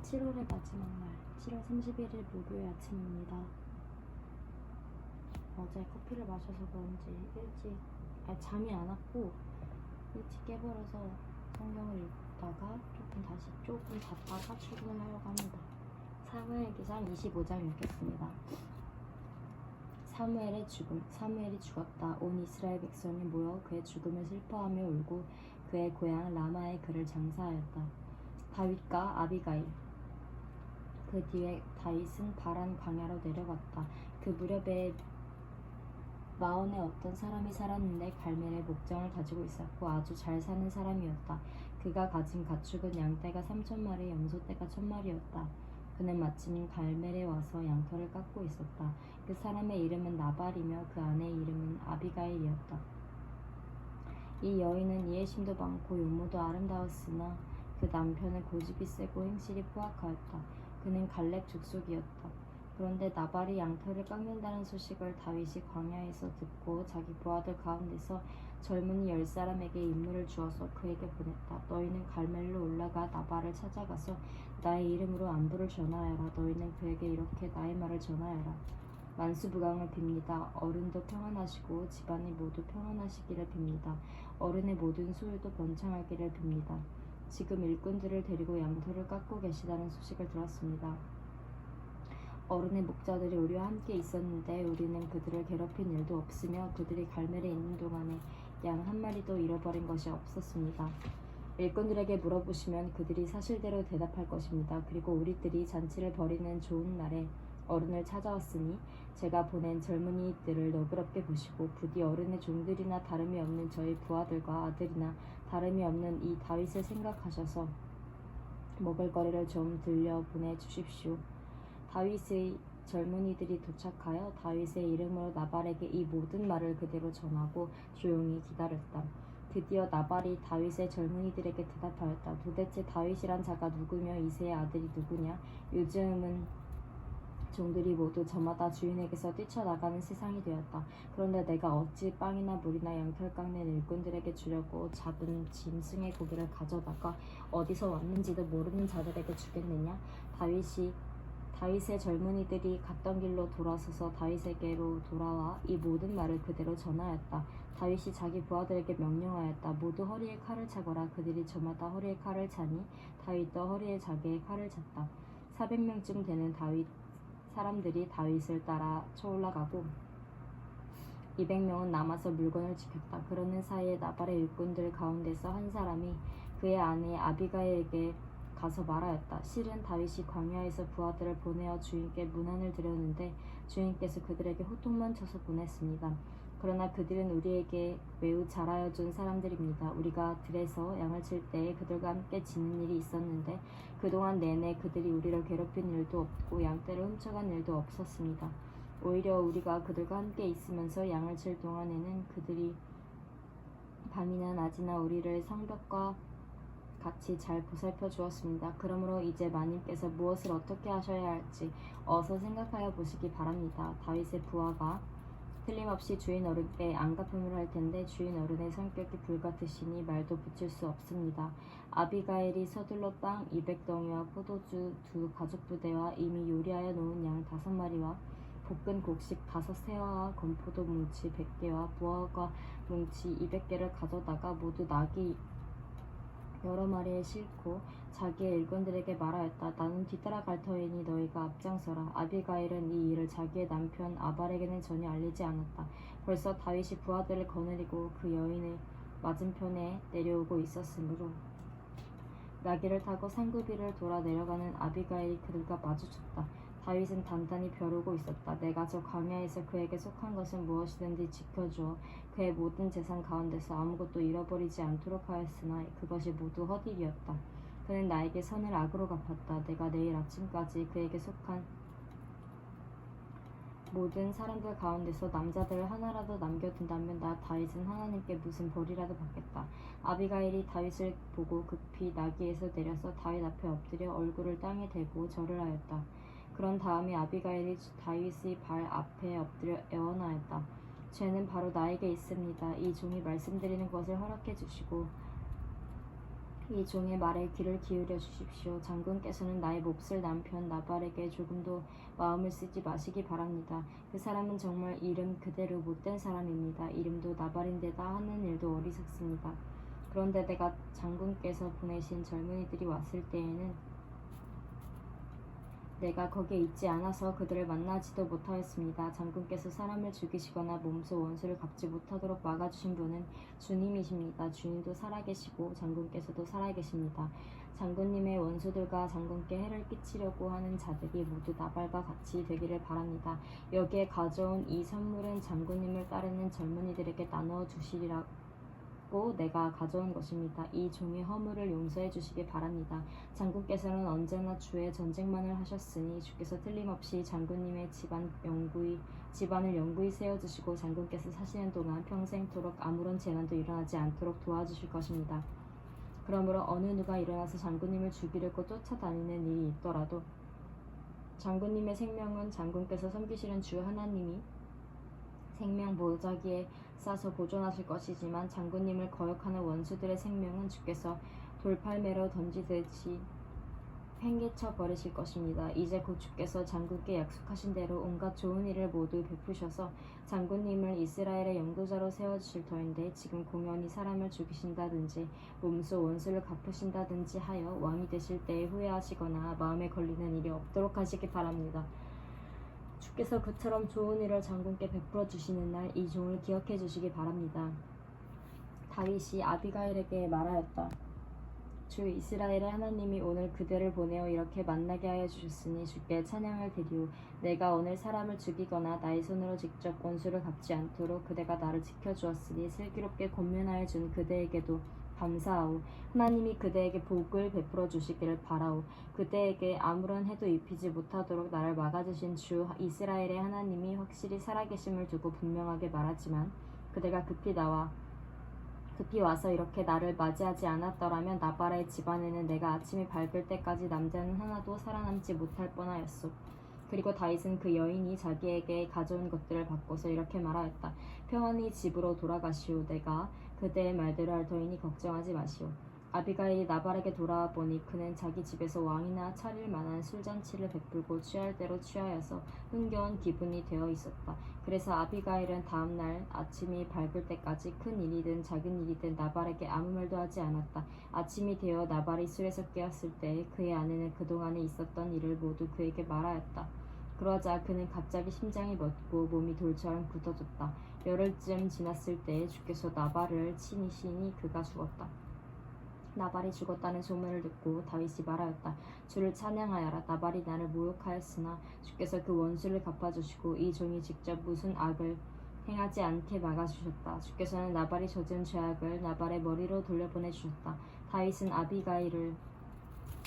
7월의 마지막 날, 7월 31일 목요일 아침입니다. 어제 커피를 마셔서 그런지 잠이 안 왔고 일찍 깨버려서 성경을 읽다가 조금 잤다가 출근을 하려고 합니다. 사무엘기상 25장 읽겠습니다. 사무엘의 죽음. 사무엘이 죽었다. 온 이스라엘 백성이 모여 그의 죽음을 슬퍼하며 울고 그의 고향 라마에 그를 장사하였다. 다윗과 아비가일. 그 뒤에 다윗은 바란 광야로 내려갔다. 그 무렵에 마온에 어떤 사람이 살았는데 갈멜의 목장을 가지고 있었고 아주 잘 사는 사람이었다. 그가 가진 가축은 양떼가 3,000마리, 염소떼가 1,000마리였다. 그는 마침 갈멜에 와서 양털을 깎고 있었다. 그 사람의 이름은 나발이며 그 아내의 이름은 아비가일이었다. 이 여인은 이해심도 많고 용모도 아름다웠으나 그 남편은 고집이 세고 행실이 포악하였다. 그는 갈렙 족속이었다. 그런데 나발이 양털을 깎는다는 소식을 다윗이 광야에서 듣고 자기 부하들 가운데서 젊은이 10사람에게 임무를 주어서 그에게 보냈다. 너희는 갈멜로 올라가 나발을 찾아가서 나의 이름으로 안부를 전하여라. 너희는 그에게 이렇게 나의 말을 전하여라. 만수무강을 빕니다. 어른도 평안하시고 집안이 모두 평안하시기를 빕니다. 어른의 모든 소유도 번창하기를 빕니다. 지금 일꾼들을 데리고 양털을 깎고 계시다는 소식을 들었습니다. 어른의 목자들이 우리와 함께 있었는데 우리는 그들을 괴롭힌 일도 없으며 그들이 갈멜에 있는 동안에 양 한 마리도 잃어버린 것이 없었습니다. 일꾼들에게 물어보시면 그들이 사실대로 대답할 것입니다. 그리고 우리들이 잔치를 벌이는 좋은 날에 어른을 찾아왔으니 제가 보낸 젊은이들을 너그럽게 보시고 부디 어른의 종들이나 다름이 없는 저희 부하들과 아들이나 다름이 없는 이 다윗을 생각하셔서 먹을거리를 좀 들려 보내주십시오. 다윗의 젊은이들이 도착하여 다윗의 이름으로 나발에게 이 모든 말을 그대로 전하고 조용히 기다렸다. 드디어 나발이 다윗의 젊은이들에게 대답하였다. 도대체 다윗이란 자가 누구며 이새의 아들이 누구냐? 요즘은 종들이 모두 저마다 주인에게서 뛰쳐나가는 세상이 되었다. 그런데 내가 어찌 빵이나 물이나 양털 깎는 일꾼들에게 주려고 잡은 짐승의 고기를 가져다가 어디서 왔는지도 모르는 자들에게 주겠느냐? 다윗의 젊은이들이 갔던 길로 돌아서서 다윗에게로 돌아와 이 모든 말을 그대로 전하였다. 다윗이 자기 부하들에게 명령하였다. 모두 허리에 칼을 차거라. 그들이 저마다 허리에 칼을 차니 다윗도 허리에 자기의 칼을 찼다. 400명쯤 되는 사람들이 다윗을 따라 쳐올라가고 200명은 남아서 물건을 지켰다. 그러는 사이에 나발의 일꾼들 가운데서 한 사람이 그의 아내 아비가일에게 가서 말하였다. 실은 다윗이 광야에서 부하들을 보내어 주인께 문안을 드렸는데 주인께서 그들에게 호통만 쳐서 보냈습니다. 그러나 그들은 우리에게 매우 잘하여 준 사람들입니다. 우리가 들에서 양을 칠 때에 그들과 함께 지는 일이 있었는데 그동안 내내 그들이 우리를 괴롭힌 일도 없고 양떼를 훔쳐간 일도 없었습니다. 오히려 우리가 그들과 함께 있으면서 양을 칠 동안에는 그들이 밤이나 낮이나 우리를 성벽과 같이 잘 보살펴 주었습니다. 그러므로 이제 마님께서 무엇을 어떻게 하셔야 할지 어서 생각하여 보시기 바랍니다. 다윗의 부하가 틀림없이 주인 어른께 안갚음을 할 텐데 주인 어른의 성격이 불같으시니 말도 붙일 수 없습니다. 아비가일이 서둘러 빵 200덩이와 포도주 2가죽부대와 이미 요리하여 놓은 양 5마리와 볶은 곡식 5새와 건포도 뭉치 100개와 무화과 뭉치 200개를 가져다가 모두 낙이 여러 마리에 싣고 자기의 일꾼들에게 말하였다. 나는 뒤따라갈 터이니 너희가 앞장서라. 아비가일은 이 일을 자기의 남편 아발에게는 전혀 알리지 않았다. 벌써 다윗이 부하들을 거느리고 그 여인의 맞은편에 내려오고 있었으므로 나귀를 타고 산급 위를 돌아 내려가는 아비가일이 그들과 마주쳤다. 다윗은 단단히 벼르고 있었다. 내가 저 광야에서 그에게 속한 것은 무엇이든지 지켜주어 그의 모든 재산 가운데서 아무것도 잃어버리지 않도록 하였으나 그것이 모두 헛일이었다. 그는 나에게 선을 악으로 갚았다. 내가 내일 아침까지 그에게 속한 모든 사람들 가운데서 남자들을 하나라도 남겨둔다면 나 다윗은 하나님께 무슨 벌이라도 받겠다. 아비가일이 다윗을 보고 급히 나귀에서 내려서 다윗 앞에 엎드려 얼굴을 땅에 대고 절을 하였다. 그런 다음에 아비가일이 다윗의 발 앞에 엎드려 애원하였다. 죄는 바로 나에게 있습니다. 이 종이 말씀드리는 것을 허락해 주시고 이 종의 말에 귀를 기울여 주십시오. 장군께서는 나의 몹쓸 남편 나발에게 조금도 마음을 쓰지 마시기 바랍니다. 그 사람은 정말 이름 그대로 못된 사람입니다. 이름도 나발인데다 하는 일도 어리석습니다. 그런데 내가 장군께서 보내신 젊은이들이 왔을 때에는 내가 거기에 있지 않아서 그들을 만나지도 못하였습니다. 장군께서 사람을 죽이시거나 몸소 원수를 갚지 못하도록 막아주신 분은 주님이십니다. 주님도 살아계시고 장군께서도 살아계십니다. 장군님의 원수들과 장군께 해를 끼치려고 하는 자들이 모두 나발과 같이 되기를 바랍니다. 여기에 가져온 이 선물은 장군님을 따르는 젊은이들에게 나누어 주시리라고 내가 가져온 것입니다. 이 종의 허물을 용서해 주시기 바랍니다. 장군께서는 언제나 주의 전쟁만을 하셨으니 주께서 틀림없이 장군님의 집안을 영구히 세워주시고 장군께서 사시는 동안 평생토록 아무런 재난도 일어나지 않도록 도와주실 것입니다. 그러므로 어느 누가 일어나서 장군님을 죽이려고 쫓아다니는 일이 있더라도 장군님의 생명은 장군께서 섬기시는 주 하나님이 생명 보자기에 싸서 보존하실 것이지만 장군님을 거역하는 원수들의 생명은 주께서 돌팔매로 던지듯이 팽개쳐 버리실 것입니다. 이제 곧 주께서 장군께 약속하신 대로 온갖 좋은 일을 모두 베푸셔서 장군님을 이스라엘의 영도자로 세워주실 터인데 지금 공연히 사람을 죽이신다든지 몸소 원수를 갚으신다든지 하여 왕이 되실 때에 후회하시거나 마음에 걸리는 일이 없도록 하시기 바랍니다. 주께서 그처럼 좋은 일을 장군께 베풀어 주시는 날 이 종을 기억해 주시기 바랍니다. 다윗이 아비가일에게 말하였다. 주 이스라엘의 하나님이 오늘 그대를 보내어 이렇게 만나게 하여 주셨으니 주께 찬양을 드리오. 내가 오늘 사람을 죽이거나 나의 손으로 직접 원수를 갚지 않도록 그대가 나를 지켜주었으니 슬기롭게 권면하여 준 그대에게도 감사하오. 하나님이 그대에게 복을 베풀어 주시기를 바라오. 그대에게 아무런 해도 입히지 못하도록 나를 막아주신 주 이스라엘의 하나님이 확실히 살아계심을 두고 분명하게 말하지만 그대가 급히 와서 이렇게 나를 맞이하지 않았더라면 나발의 집안에는 내가 아침이 밝을 때까지 남자는 하나도 살아남지 못할 뻔하였소. 그리고 다윗은 그 여인이 자기에게 가져온 것들을 받고서 이렇게 말하였다. 평안히 집으로 돌아가시오. 내가 그대의 말대로 할 터이니 걱정하지 마시오. 아비가일이 나발에게 돌아와 보니 그는 자기 집에서 왕이나 차릴 만한 술잔치를 베풀고 취할 대로 취하여서 흥겨운 기분이 되어 있었다. 그래서 아비가일은 다음 날 아침이 밝을 때까지 큰 일이든 작은 일이든 나발에게 아무 말도 하지 않았다. 아침이 되어 나발이 술에서 깨었을 때 그의 아내는 그동안에 있었던 일을 모두 그에게 말하였다. 그러자 그는 갑자기 심장이 멎고 몸이 돌처럼 굳어졌다. 열흘쯤 지났을 때 주께서 나발을 치시니 그가 죽었다. 나발이 죽었다는 소문을 듣고 다윗이 말하였다. 주를 찬양하여라. 나발이 나를 모욕하였으나 주께서 그 원수를 갚아주시고 이 종이 직접 무슨 악을 행하지 않게 막아주셨다. 주께서는 나발이 저지른 죄악을 나발의 머리로 돌려보내주셨다. 다윗은 아비가일을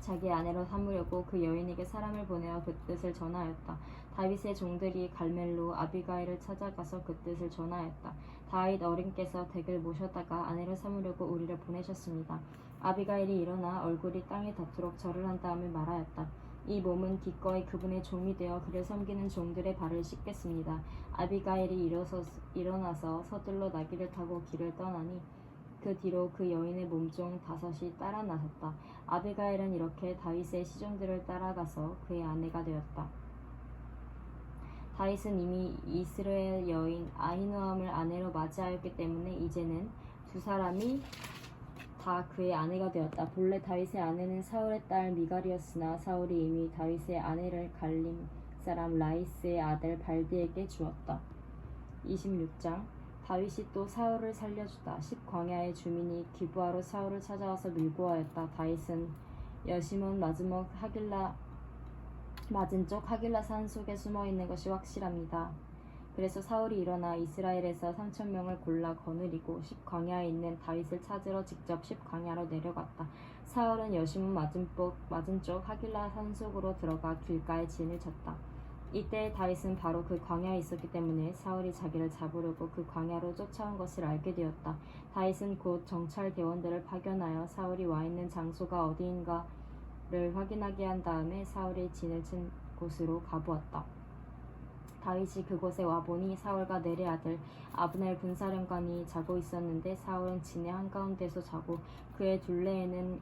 자기 아내로 삼으려고 그 여인에게 사람을 보내어 그 뜻을 전하였다. 다윗의 종들이 갈멜로 아비가일을 찾아가서 그 뜻을 전하였다. 다윗 어른께서 댁을 모셔다가 아내로 삼으려고 우리를 보내셨습니다. 아비가일이 일어나 얼굴이 땅에 닿도록 절을 한 다음에 말하였다. 이 몸은 기꺼이 그분의 종이 되어 그를 섬기는 종들의 발을 씻겠습니다. 아비가일이 일어나서 서둘러 나귀를 타고 길을 떠나니 그 뒤로 그 여인의 몸종 5이 따라 나섰다. 아비가일은 이렇게 다윗의 시종들을 따라가서 그의 아내가 되었다. 다윗은 이미 이스라엘 여인 아히노암을 아내로 맞이하였기 때문에 이제는 두 사람이 다 그의 아내가 되었다. 본래 다윗의 아내는 사울의 딸 미갈이었으나 사울이 이미 다윗의 아내를 갈림 사람 라이스의 아들 발디에게 주었다. 26장 다윗이 또 사울을 살려주다. 10광야의 주민이 기브아로 사울을 찾아와서 밀고 하였다. 다윗은 여시몬 맞은 쪽 하길라 산 속에 숨어 있는 것이 확실합니다. 그래서 사울이 일어나 이스라엘에서 3,000명을 골라 거느리고 10광야에 있는 다윗을 찾으러 직접 10광야로 내려갔다. 사울은 여시몬 맞은 쪽 하길라 산 속으로 들어가 길가에 진을 쳤다. 이때 다윗은 바로 그 광야에 있었기 때문에 사울이 자기를 잡으려고 그 광야로 쫓아온 것을 알게 되었다. 다윗은 곧 정찰 대원들을 파견하여 사울이 와 있는 장소가 어디인가를 확인하게 한 다음에 사울이 진을 친 곳으로 가보았다. 다윗이 그곳에 와보니 사울과 넬의 아들 아브넬 군사령관이 자고 있었는데 사울은 진의 한가운데서 자고 그의 둘레에는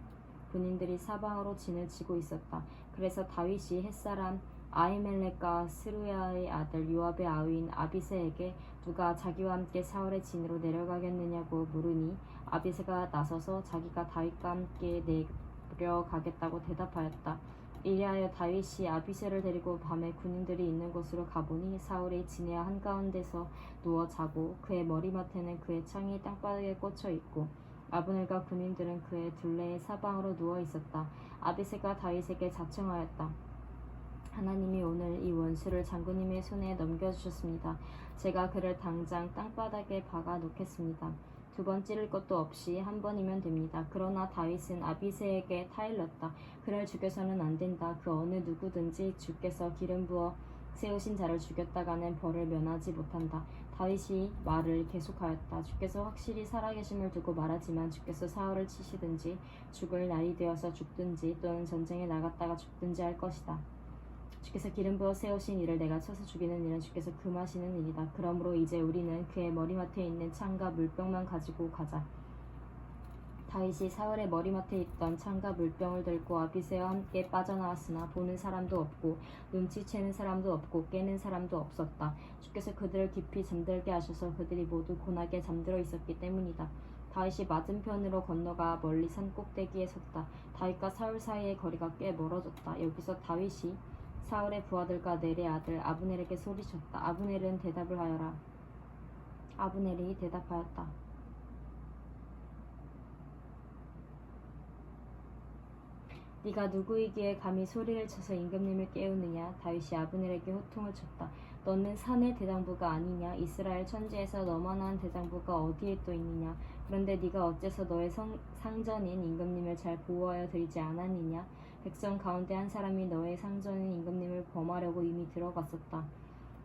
군인들이 사방으로 진을 치고 있었다. 그래서 다윗이 햇사람 아히멜렉과 스루야의 아들 요압의 아우인 아비새에게 누가 자기와 함께 사울의 진으로 내려가겠느냐고 물으니 아비새가 나서서 자기가 다윗과 함께 내려가겠다고 대답하였다. 이리하여 다윗이 아비새를 데리고 밤에 군인들이 있는 곳으로 가보니 사울이 진의 한가운데서 누워 자고 그의 머리맡에는 그의 창이 땅바닥에 꽂혀 있고 아브넬과 군인들은 그의 둘레의 사방으로 누워 있었다. 아비새가 다윗에게 자청하였다. 하나님이 오늘 이 원수를 장군님의 손에 넘겨주셨습니다. 제가 그를 당장 땅바닥에 박아 놓겠습니다. 2번 찌를 것도 없이 한 번이면 됩니다. 그러나 다윗은 아비새에게 타일렀다. 그를 죽여서는 안 된다. 그 어느 누구든지 주께서 기름 부어 세우신 자를 죽였다가는 벌을 면하지 못한다. 다윗이 말을 계속하였다. 주께서 확실히 살아계심을 두고 말하지만 주께서 사울을 치시든지 죽을 날이 되어서 죽든지 또는 전쟁에 나갔다가 죽든지 할 것이다. 주께서 기름 부어 세우신 이를 내가 쳐서 죽이는 일은 주께서 금하시는 일이다. 그러므로 이제 우리는 그의 머리맡에 있는 창과 물병만 가지고 가자. 다윗이 사울의 머리맡에 있던 창과 물병을 들고 아비새와 함께 빠져나왔으나 보는 사람도 없고 눈치채는 사람도 없고 깨는 사람도 없었다. 주께서 그들을 깊이 잠들게 하셔서 그들이 모두 고나게 잠들어 있었기 때문이다. 다윗이 맞은편으로 건너가 멀리 산 꼭대기에 섰다. 다윗과 사울 사이의 거리가 꽤 멀어졌다. 여기서 다윗이 사울의 부하들과 넬의 아들 아브넬에게 소리쳤다. 아브넬은 대답을 하여라. 아브넬이 대답하였다. 네가 누구이기에 감히 소리를 쳐서 임금님을 깨우느냐? 다윗이 아브넬에게 호통을 쳤다. 너는 산의 대장부가 아니냐? 이스라엘 천지에서 너만한 대장부가 어디에 또 있느냐? 그런데 네가 어째서 너의 상전인 임금님을 잘 보호하여 드리지 않았느냐? 백성 가운데 한 사람이 너의 상전인 임금님을 범하려고 이미 들어갔었다.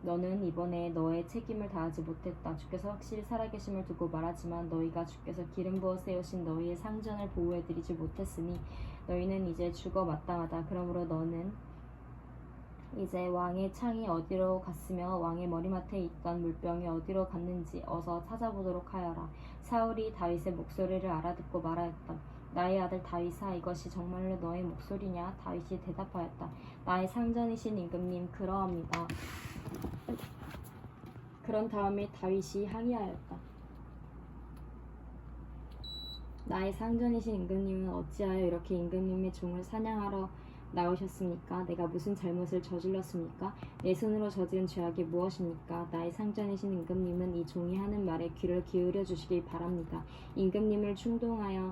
너는 이번에 너의 책임을 다하지 못했다. 주께서 확실히 살아계심을 두고 말하지만 너희가 주께서 기름 부어 세우신 너희의 상전을 보호해드리지 못했으니 너희는 이제 죽어 마땅하다. 그러므로 너는 이제 왕의 창이 어디로 갔으며 왕의 머리맡에 있던 물병이 어디로 갔는지 어서 찾아보도록 하여라. 사울이 다윗의 목소리를 알아듣고 말하였다. 나의 아들 다윗아, 이것이 정말로 너의 목소리냐? 다윗이 대답하였다. 나의 상전이신 임금님, 그러합니다. 그런 다음에 다윗이 항의하였다. 나의 상전이신 임금님은 어찌하여 이렇게 임금님의 종을 사냥하러 나오셨습니까? 내가 무슨 잘못을 저질렀습니까? 내 손으로 저지른 죄악이 무엇입니까? 나의 상전이신 임금님은 이 종이 하는 말에 귀를 기울여 주시길 바랍니다. 임금님을 충동하여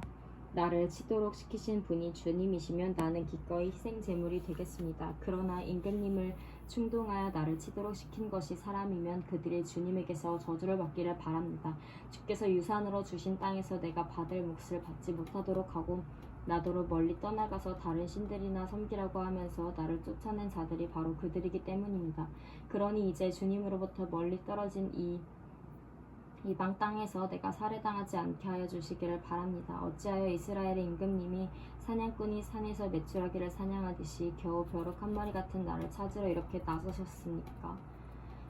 나를 치도록 시키신 분이 주님이시면 나는 기꺼이 희생 제물이 되겠습니다. 그러나 임금님을 충동하여 나를 치도록 시킨 것이 사람이면 그들이 주님에게서 저주를 받기를 바랍니다. 주께서 유산으로 주신 땅에서 내가 받을 몫을 받지 못하도록 하고 나더러 멀리 떠나가서 다른 신들이나 섬기라고 하면서 나를 쫓아낸 자들이 바로 그들이기 때문입니다. 그러니 이제 주님으로부터 멀리 떨어진 이 이방 땅에서 내가 살해당하지 않게 하여 주시기를 바랍니다. 어찌하여 이스라엘의 임금님이 사냥꾼이 산에서 메추라기를 사냥하듯이 겨우 벼룩 한 마리 같은 나를 찾으러 이렇게 나서셨습니까?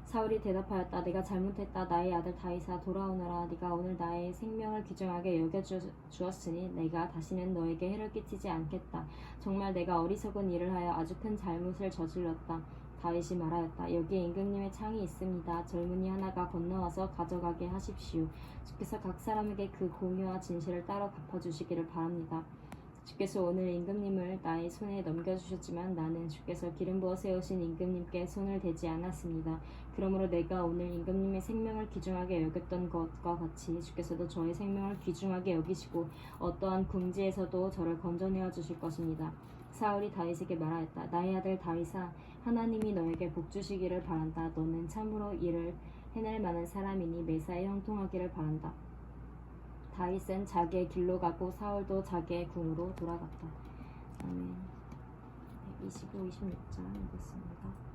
사울이 대답하였다. 내가 잘못했다. 나의 아들 다윗아, 돌아오너라. 네가 오늘 나의 생명을 귀중하게 여겨주었으니 내가 다시는 너에게 해를 끼치지 않겠다. 정말 내가 어리석은 일을 하여 아주 큰 잘못을 저질렀다. 다윗이 말하였다. 여기에 임금님의 창이 있습니다. 젊은이 하나가 건너와서 가져가게 하십시오. 주께서 각 사람에게 그 공의와 진실을 따로 갚아주시기를 바랍니다. 주께서 오늘 임금님을 나의 손에 넘겨주셨지만 나는 주께서 기름 부어 세우신 임금님께 손을 대지 않았습니다. 그러므로 내가 오늘 임금님의 생명을 귀중하게 여겼던 것과 같이 주께서도 저의 생명을 귀중하게 여기시고 어떠한 궁지에서도 저를 건져내어 주실 것입니다. 사울이 다윗에게 말하였다. 나의 아들 다윗아, 하나님이 너에게 복 주시기를 바란다. 너는 참으로 일을 해낼 만한 사람이니 매사에 형통하기를 바란다. 다윗은 자기의 길로 가고 사울도 자기의 궁으로 돌아갔다. 아멘. 25, 26장 읽겠습니다.